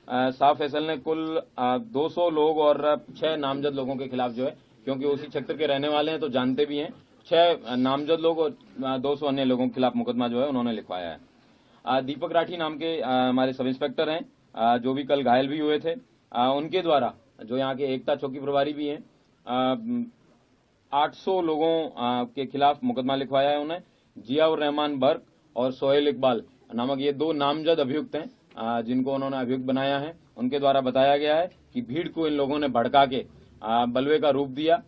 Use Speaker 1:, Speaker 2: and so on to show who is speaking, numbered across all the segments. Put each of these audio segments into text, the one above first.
Speaker 1: शाह फैसल ने कुल 200 लोग और 6 नामजद लोगों के खिलाफ जो है, क्योंकि उसी क्षेत्र के रहने वाले हैं तो जानते भी हैं, 6 नामजद लोग और 200 अन्य लोगों के खिलाफ मुकदमा जो है उन्होंने लिखवाया है। दीपक राठी नाम के हमारे सब इंस्पेक्टर हैं, जो भी कल घायल भी हुए थे, उनके द्वारा, जो यहाँ के एकता चौकी प्रभारी भी हैं, 800 लोगों के खिलाफ मुकदमा लिखवाया है उन्हें। जियाउर रहमान बर्क और सोहेल इकबाल नामक ये 2 नामजद अभियुक्त हैं, जिनको उन्होंने अभियुक्त बनाया है। उनके द्वारा बताया गया है कि भीड़ को इन लोगों ने भड़का के बलवे का रूप दिया।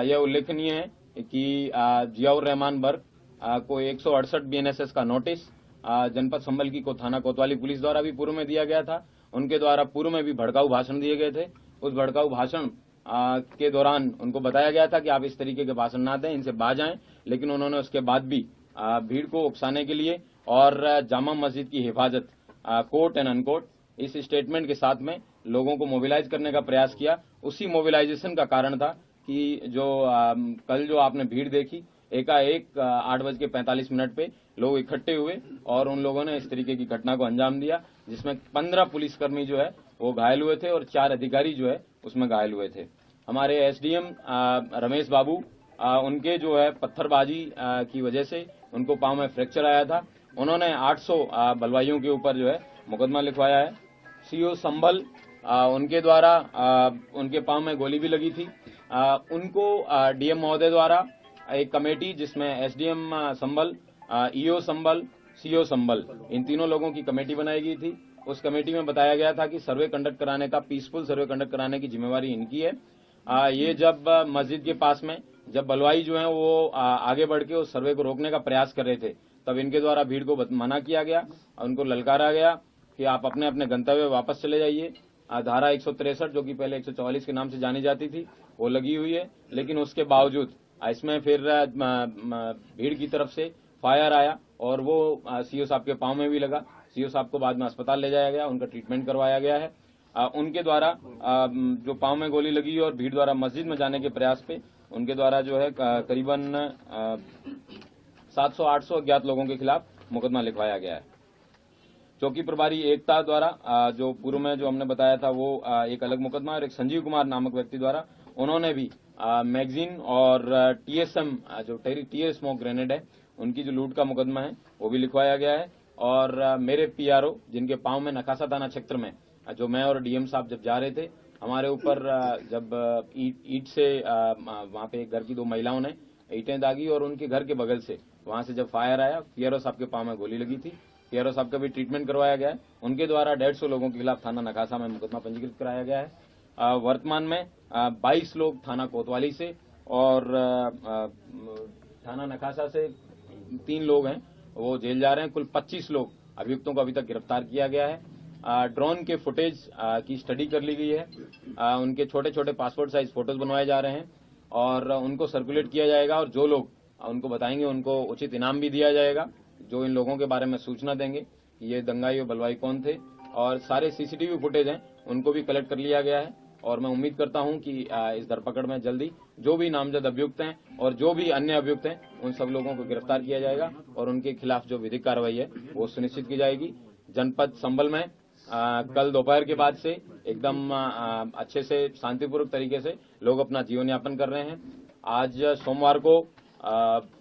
Speaker 1: यह उल्लेखनीय है कि जियाउर रहमान बर्क को 168 बीएनएसएस का नोटिस जनपद संभल की थाना कोतवाली पुलिस द्वारा भी पूर्व में दिया गया था। उनके द्वारा पूर्व में भी भड़काऊ भाषण दिए गए थे। उस भड़काऊ भाषण के दौरान उनको बताया गया था कि आप इस तरीके के भाषण ना दें, इनसे बाज आएं, लेकिन उन्होंने उसके बाद भी भीड़ को उकसाने के लिए और जामा मस्जिद की हिफाजत, कोर्ट एंड अनकोर्ट, इस स्टेटमेंट के साथ में लोगों को मोबिलाइज करने का प्रयास किया। उसी मोबिलाइजेशन का कारण था कि जो कल जो आपने भीड़ देखी, एकाएक 8:45 पे लोग इकट्ठे हुए और उन लोगों ने इस तरीके की घटना को अंजाम दिया, जिसमें 15 पुलिसकर्मी जो है वो घायल हुए थे और 4 अधिकारी जो है उसमें घायल हुए थे। हमारे एसडीएम रमेश बाबू, उनके जो है पत्थरबाजी की वजह से उनको पांव में फ्रैक्चर आया था। उन्होंने 800 बलवाइयों के ऊपर जो है मुकदमा लिखवाया है। सीओ संभल, उनके द्वारा उनके पांव में गोली भी लगी थी। उनको डीएम महोदय द्वारा एक कमेटी, जिसमें एसडीएम संभल, ईओ संभल, सीओ संभल, इन तीनों लोगों की कमेटी बनाई गई थी। उस कमेटी में बताया गया था कि सर्वे कंडक्ट कराने का, पीसफुल सर्वे कंडक्ट कराने की जिम्मेवारी इनकी है। ये जब मस्जिद के पास में जब बलवाई जो है वो आगे बढ़ के उस सर्वे को रोकने का प्रयास कर रहे थे, तब इनके द्वारा भीड़ को मना किया गया, उनको ललकारा गया कि आप अपने अपने गंतव्य वापस चले जाइए। धारा 163 जो कि पहले 144 के नाम से जानी जाती थी वो लगी हुई है, लेकिन उसके बावजूद इसमें फिर भीड़ की तरफ से फायर आया और वो सीओ साहब के पांव में भी लगा। सीओ साहब को बाद में अस्पताल ले जाया गया, उनका ट्रीटमेंट करवाया गया है। उनके द्वारा जो पांव में गोली लगी और भीड़ द्वारा मस्जिद में जाने के प्रयास पे उनके द्वारा जो है करीबन 700-800 अज्ञात लोगों के खिलाफ मुकदमा लिखवाया गया है। चौकी प्रभारी एकता द्वारा जो पूर्व में जो हमने बताया था वो एक अलग मुकदमा, और एक संजीव कुमार नामक व्यक्ति द्वारा उन्होंने भी मैगजीन और टीएसएम, जो टीयर स्मोक ग्रेनेड है, उनकी जो लूट का मुकदमा है वो भी लिखवाया गया है। और मेरे पीआरओ, जिनके पांव में नखासा थाना क्षेत्र में, जो मैं और डीएम साहब जब जा रहे थे, हमारे ऊपर जब ईट से वहां पे घर की 2 महिलाओं ने ईटें दागी और उनके घर के बगल से वहां से जब फायर आया, पीआरओ साहब के पांव में गोली लगी थी। पीआरओ साहब का भी ट्रीटमेंट करवाया गया है। उनके द्वारा 150 लोगों के खिलाफ थाना नखासा में मुकदमा पंजीकृत कराया गया है। वर्तमान में 22 लोग थाना कोतवाली से और थाना नखासा से 3 लोग हैं, वो जेल जा रहे हैं। कुल 25 लोग अभियुक्तों को अभी तक गिरफ्तार किया गया है। ड्रोन के फुटेज की स्टडी कर ली गई है। उनके छोटे छोटे पासपोर्ट साइज फोटोज बनवाए जा रहे हैं और उनको सर्कुलेट किया जाएगा, और जो लोग उनको बताएंगे उनको उचित इनाम भी दिया जाएगा, जो इन लोगों के बारे में सूचना देंगे कि ये दंगाई और बलवाई कौन थे। और सारे सीसीटीवी फुटेज हैं उनको भी कलेक्ट कर लिया गया है, और मैं उम्मीद करता हूं कि इस धरपकड़ में जल्दी जो भी नामजद अभियुक्त हैं और जो भी अन्य अभियुक्त हैं उन सब लोगों को गिरफ्तार किया जाएगा और उनके खिलाफ जो विधिक कार्रवाई है वो सुनिश्चित की जाएगी। जनपद संभल में कल दोपहर के बाद से एकदम अच्छे से शांतिपूर्वक तरीके से लोग अपना जीवन यापन कर रहे हैं। आज सोमवार को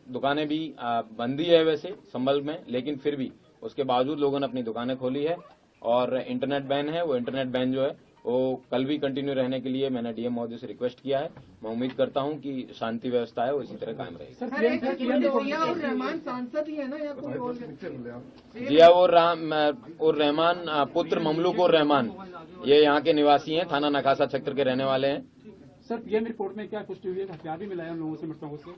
Speaker 1: दुकानें भी बंद ही है वैसे संभल में, लेकिन फिर भी उसके बावजूद लोगों ने अपनी दुकानें खोली है और इंटरनेट बैन है। वो इंटरनेट बैन जो है वो कल भी कंटिन्यू रहने के लिए मैंने डीएम महोदय से रिक्वेस्ट किया है। मैं उम्मीद करता हूं कि शांति व्यवस्था है वो इसी तरह कायम रहेगी। जियाउर रहमान पुत्र ममलूक उर रहमान, ये यहाँ के निवासी हैं, थाना नखासा क्षेत्र के रहने वाले हैं।
Speaker 2: सर, पीएम रिपोर्ट में क्या पुष्टि हुई है? हथियार भी मिला है उन लोगों से, मृतकों से?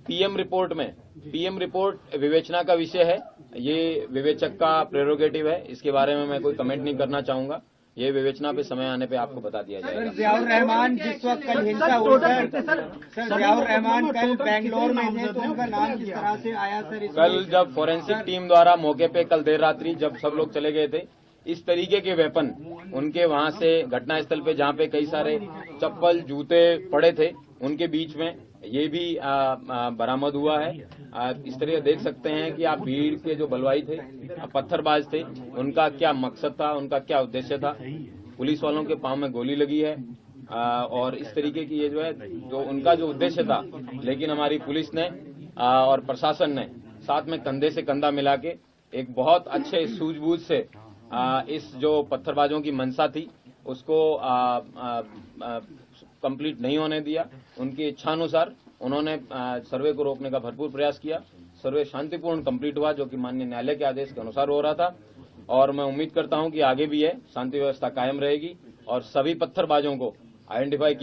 Speaker 1: पीएम रिपोर्ट विवेचना का विषय है। ये विवेचक का प्रेरोगेटिव है, इसके बारे में मैं कोई कमेंट नहीं करना चाहूंगा। ये विवेचना पे समय आने पे आपको बता दिया जाएगा।
Speaker 3: जियाउर रहमान जिस वक्त कल हिंसा हुई सर, जियाउर रहमान कल बेंगलोर में थे, तो उनका नाम किस तरह से आया सर?
Speaker 1: कल जब फोरेंसिक टीम द्वारा मौके पे कल देर रात्रि जब सब लोग चले गए थे, इस तरीके के वेपन उनके वहां से घटनास्थल पे, जहां पे कई सारे चप्पल जूते पड़े थे, उनके बीच में ये भी बरामद हुआ है। इस तरह देख सकते हैं कि आप भीड़ के जो बलवाई थे, पत्थरबाज थे, उनका क्या मकसद था, उनका क्या उद्देश्य था। पुलिस वालों के पांव में गोली लगी है और इस तरीके की ये जो है, जो उनका जो उद्देश्य था, लेकिन हमारी पुलिस ने और प्रशासन ने साथ में कंधे से कंधा मिला के एक बहुत अच्छे सूझबूझ से इस जो पत्थरबाजों की मंशा थी उसको कंप्लीट नहीं होने दिया। उनकी इच्छानुसार उन्होंने सर्वे को रोकने का भरपूर प्रयास किया। सर्वे शांतिपूर्ण कंप्लीट हुआ, जो कि माननीय न्यायालय के आदेश के अनुसार हो रहा था, और मैं उम्मीद करता हूं कि आगे भी है शांति व्यवस्था कायम रहेगी और सभी पत्थरबाजों को आइडेंटिफाई किया